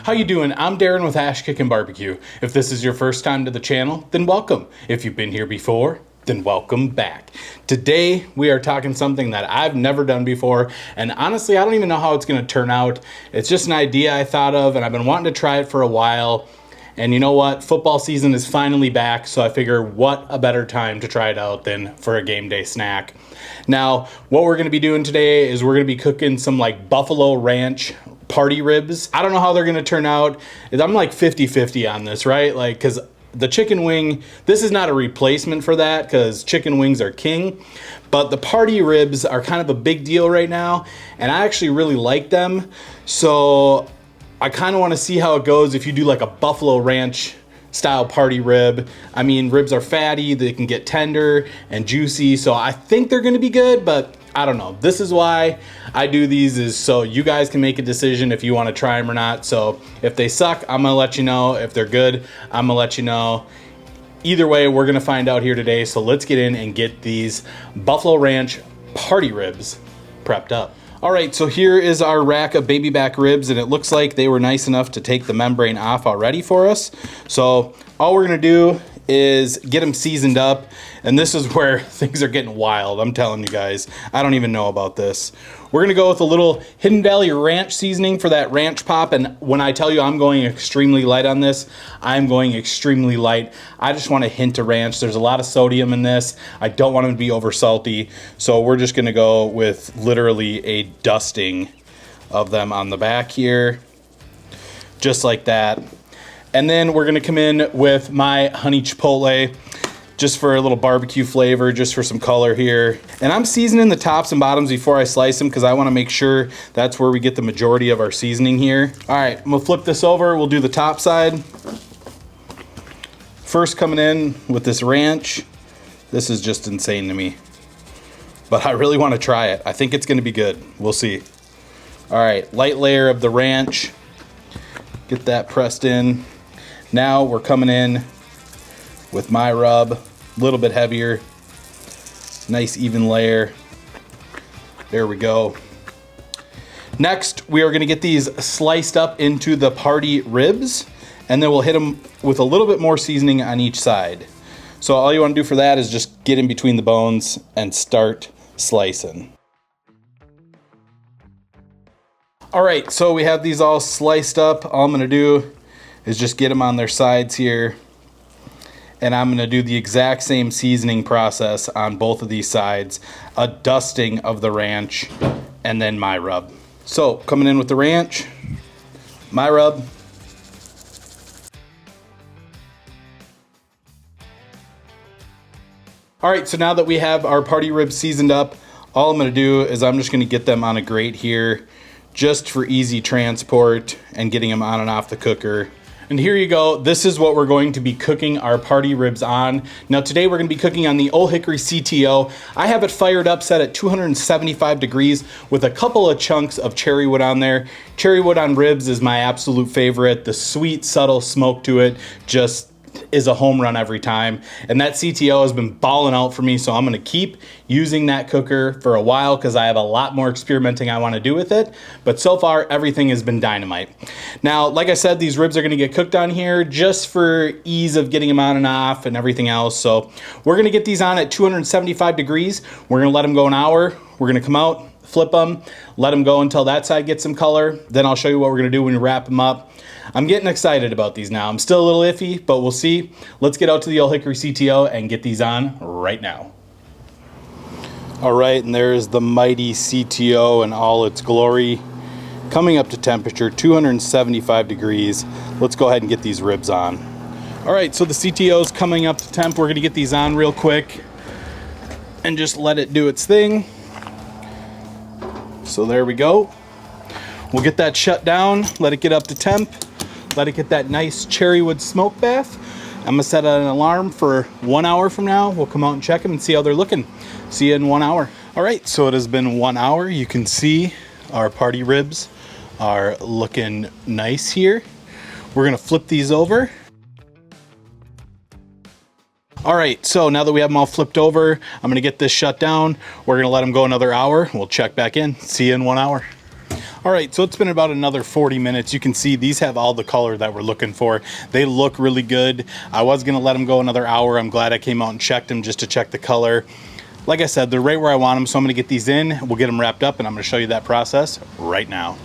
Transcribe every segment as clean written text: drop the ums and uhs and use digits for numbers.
How you doing? I'm Darren with Kickin BBQ. If this is your first time to the channel, then welcome. If you've been here before, then welcome back. Today, we are talking something that I've never done before, and honestly, I don't even know how it's gonna turn out. It's just an idea I thought of, and I've been wanting to try it for a while. And you know what? Football season is finally back, so I figure what a better time to try it out than for a game day snack. Now, what we're gonna be doing today is we're gonna be cooking some like buffalo ranch party ribs. I don't know how they're gonna turn out. I'm like 50-50 on this, right? Like, cause the chicken wing, this is not a replacement for that because chicken wings are king, but the party ribs are kind of a big deal right now, and I actually really like them. So I kind of want to see how it goes if you do like a buffalo ranch style party rib. I mean, ribs are fatty, they can get tender and juicy, so I think they're gonna be good, but I don't know. This is why I do these, is so you guys can make a decision if you want to try them or not. So if they suck, I'm gonna let you know. If they're good, I'm gonna let you know. Either way, we're gonna find out here today. So let's get in and get these buffalo ranch party ribs prepped up. All right, so here is our rack of baby back ribs, and it looks like they were nice enough to take the membrane off already for us. So all we're gonna do is get them seasoned up, and this is where things are getting wild. I'm telling you guys, I don't even know about this. We're gonna go with a little Hidden Valley ranch seasoning for that ranch pop, and when I tell you I'm going extremely light on this, I'm going extremely light. I just want a hint of ranch. There's a lot of sodium in this. I don't want them to be over salty, so we're just gonna go with literally a dusting of them on the back here, just like that. And then we're gonna come in with my honey chipotle, just for a little barbecue flavor, just for some color here. And I'm seasoning the tops and bottoms before I slice them because I wanna make sure that's where we get the majority of our seasoning here. All right, I'm gonna flip this over. We'll do the top side. First coming in with this ranch. This is just insane to me, but I really wanna try it. I think it's gonna be good, we'll see. All right, light layer of the ranch. Get that pressed in. Now we're coming in with my rub, a little bit heavier, nice even layer. There we go. Next, we are gonna get these sliced up into the party ribs, and then we'll hit them with a little bit more seasoning on each side. So all you wanna do for that is just get in between the bones and start slicing. All right, so we have these all sliced up. All I'm gonna do is just get them on their sides here, and I'm gonna do the exact same seasoning process on both of these sides, a dusting of the ranch, and then my rub. So coming in with the ranch, my rub, all right, so now that we have our party ribs seasoned up, all I'm gonna do is I'm just gonna get them on a grate here, just for easy transport and getting them on and off the cooker. And here you go. This is what we're going to be cooking our party ribs on. Now today we're gonna be cooking on the Ole Hickory CTO. I have it fired up, set at 275 degrees with a couple of chunks of cherrywood on there. Cherrywood on ribs is my absolute favorite. The sweet, subtle smoke to it just is a home run every time. And that CTO has been balling out for me, so I'm gonna keep using that cooker for a while because I have a lot more experimenting I wanna do with it. But so far, everything has been dynamite. Now, like I said, these ribs are gonna get cooked on here just for ease of getting them on and off and everything else. So we're gonna get these on at 275 degrees. We're gonna let them go an hour. We're gonna come out, flip them, let them go until that side gets some color. Then I'll show you what we're gonna do when we wrap them up. I'm getting excited about these now. I'm still a little iffy, but we'll see. Let's get out to the Ole Hickory CTO and get these on right now. All right, and there's the mighty CTO in all its glory. Coming up to temperature, 275 degrees. Let's go ahead and get these ribs on. All right, so the CTO is coming up to temp. We're gonna get these on real quick and just let it do its thing. So there we go. We'll get that shut down, let it get up to temp, let it get that nice cherrywood smoke bath. I'm gonna set an alarm for 1 hour from now. We'll come out and check them and see how they're looking. See you in 1 hour. All right, so it has been 1 hour. You can see our party ribs are looking nice here. We're gonna flip these over. All right, so now that we have them all flipped over, I'm gonna get this shut down. We're gonna let them go another hour. We'll check back in. See you in 1 hour. All right, so it's been about another 40 minutes. You can see these have all the color that we're looking for. They look really good. I was gonna let them go another hour. I'm glad I came out and checked them just to check the color. Like I said, they're right where I want them, so I'm gonna get these in. We'll get them wrapped up, and I'm gonna show you that process right now.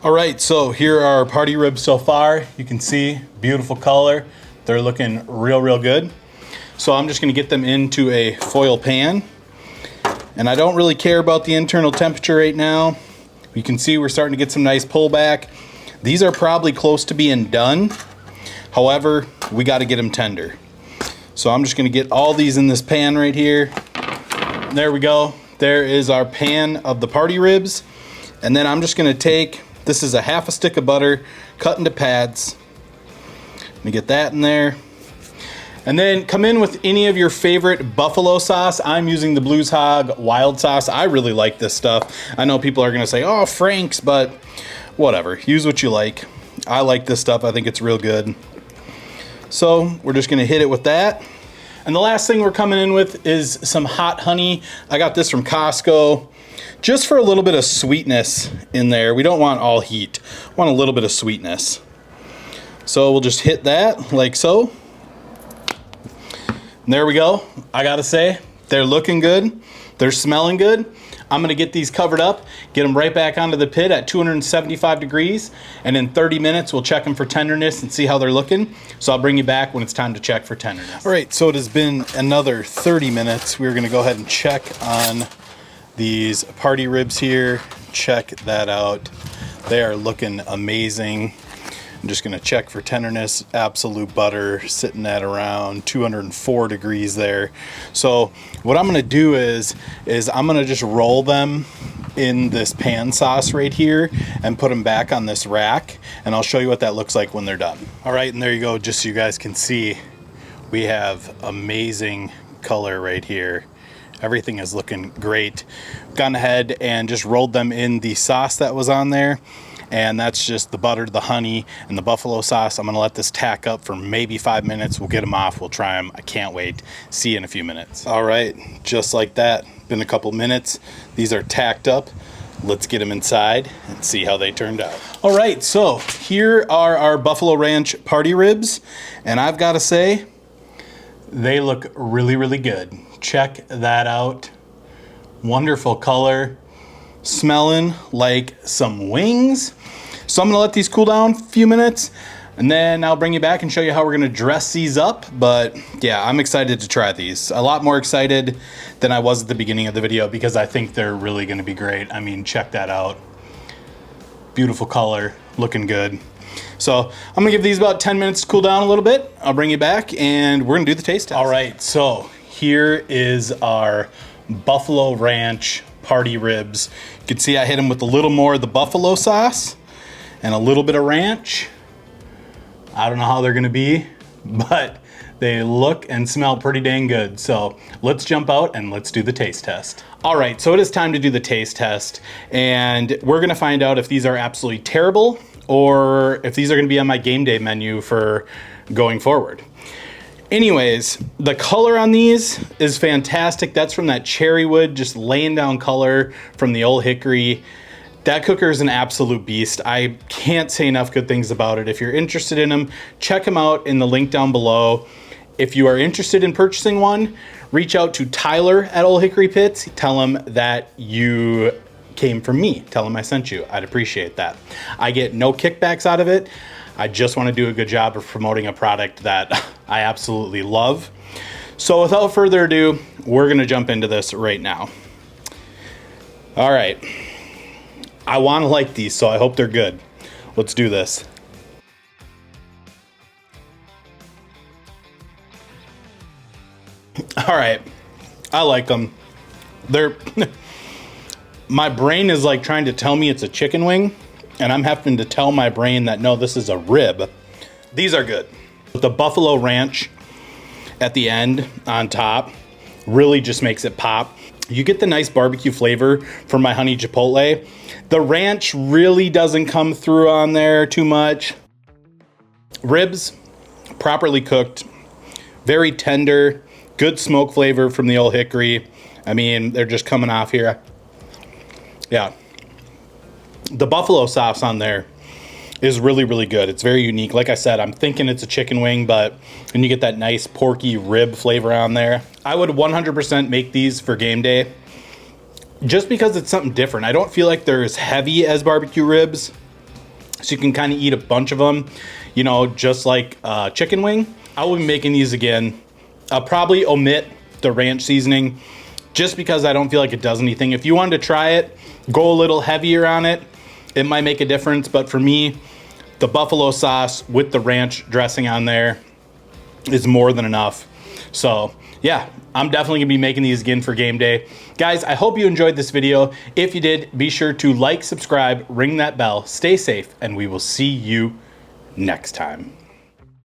All right, so here are our party ribs so far. You can see, beautiful color. They're looking real good. So I'm just gonna get them into a foil pan. And I don't really care about the internal temperature right now. You can see we're starting to get some nice pullback. These are probably close to being done. However, we got to get them tender. So I'm just going to get all these in this pan right here. There we go. There is our pan of the party ribs. And then I'm just going to take, this is a half a stick of butter cut into pads. Let me get that in there. And then come in with any of your favorite buffalo sauce. I'm using the Blues Hog wild sauce. I really like this stuff. I know people are gonna say, oh, Frank's, but whatever, use what you like. I like this stuff, I think it's real good. So we're just gonna hit it with that. And the last thing we're coming in with is some hot honey. I got this from Costco, just for a little bit of sweetness in there. We don't want all heat, we want a little bit of sweetness. So we'll just hit that like so. There we go. I gotta say, they're looking good. They're smelling good. I'm gonna get these covered up, get them right back onto the pit at 275 degrees, and in 30 minutes, we'll check them for tenderness and see how they're looking. So I'll bring you back when it's time to check for tenderness. All right, so it has been another 30 minutes. We're gonna go ahead and check on these party ribs here. Check that out. They are looking amazing. I'm just gonna check for tenderness. Absolute butter sitting at around 204 degrees there. So what I'm gonna do is I'm gonna just roll them in this pan sauce right here and put them back on this rack, and I'll show you what that looks like when they're done. All right, and there you go, just so you guys can see, we have amazing color right here. Everything is looking great. Gone ahead and just rolled them in the sauce that was on there. And that's just the butter, the honey, and the buffalo sauce. I'm gonna let this tack up for maybe 5 minutes. We'll get them off, we'll try them. I can't wait. See you in a few minutes. All right, just like that. Been a couple minutes. These are tacked up. Let's get them inside and see how they turned out. All right, so here are our Buffalo Ranch party ribs. And I've gotta say, they look really good. Check that out. Wonderful color. Smelling like some wings. So I'm gonna let these cool down a few minutes, and then I'll bring you back and show you how we're gonna dress these up. But yeah, I'm excited to try these. A lot more excited than I was at the beginning of the video, because I think they're really gonna be great. I mean, check that out. Beautiful color, looking good. So I'm gonna give these about 10 minutes to cool down a little bit. I'll bring you back and we're gonna do the taste test. All right, so here is our Buffalo Ranch party ribs. You can see I hit them with a little more of the buffalo sauce and a little bit of ranch. I don't know how they're gonna be, but they look and smell pretty dang good. So let's jump out and let's do the taste test. All right, so it is time to do the taste test, and we're gonna find out if these are absolutely terrible or if these are gonna be on my game day menu for going forward. Anyways, the color on these is fantastic. That's from that cherrywood, just laying down color from the Ole Hickory. That cooker is an absolute beast. I can't say enough good things about it. If you're interested in them, check them out in the link down below. If you are interested in purchasing one, reach out to Tyler at Ole Hickory Pits. Tell him that you came from me. Tell him I sent you. I'd appreciate that. I get no kickbacks out of it. I just want to do a good job of promoting a product that I absolutely love. So without further ado, we're going to jump into this right now. All right. I want to like these, so I hope they're good. Let's do this. All right. I like them. They're my brain is like trying to tell me it's a chicken wing, and I'm having to tell my brain that no, this is a rib. These are good. The Buffalo Ranch at the end on top really just makes it pop. You get the nice barbecue flavor from my honey chipotle. The ranch really doesn't come through on there too much. Ribs, properly cooked, very tender, good smoke flavor from the Ole Hickory. I mean, they're just coming off here. Yeah. The buffalo sauce on there is really, really good. It's very unique. Like I said, I'm thinking it's a chicken wing, but when you get that nice porky rib flavor on there, I would 100% make these for game day just because it's something different. I don't feel like they're as heavy as barbecue ribs, so you can kind of eat a bunch of them, you know, just like chicken wing. I will be making these again. I'll probably omit the ranch seasoning just because I don't feel like it does anything. If you wanted to try it, go a little heavier on it. It might make a difference, but for me, the buffalo sauce with the ranch dressing on there is more than enough. So yeah, I'm definitely gonna be making these again for game day. Guys, I hope you enjoyed this video. If you did, be sure to like, subscribe, ring that bell, stay safe, and we will see you next time.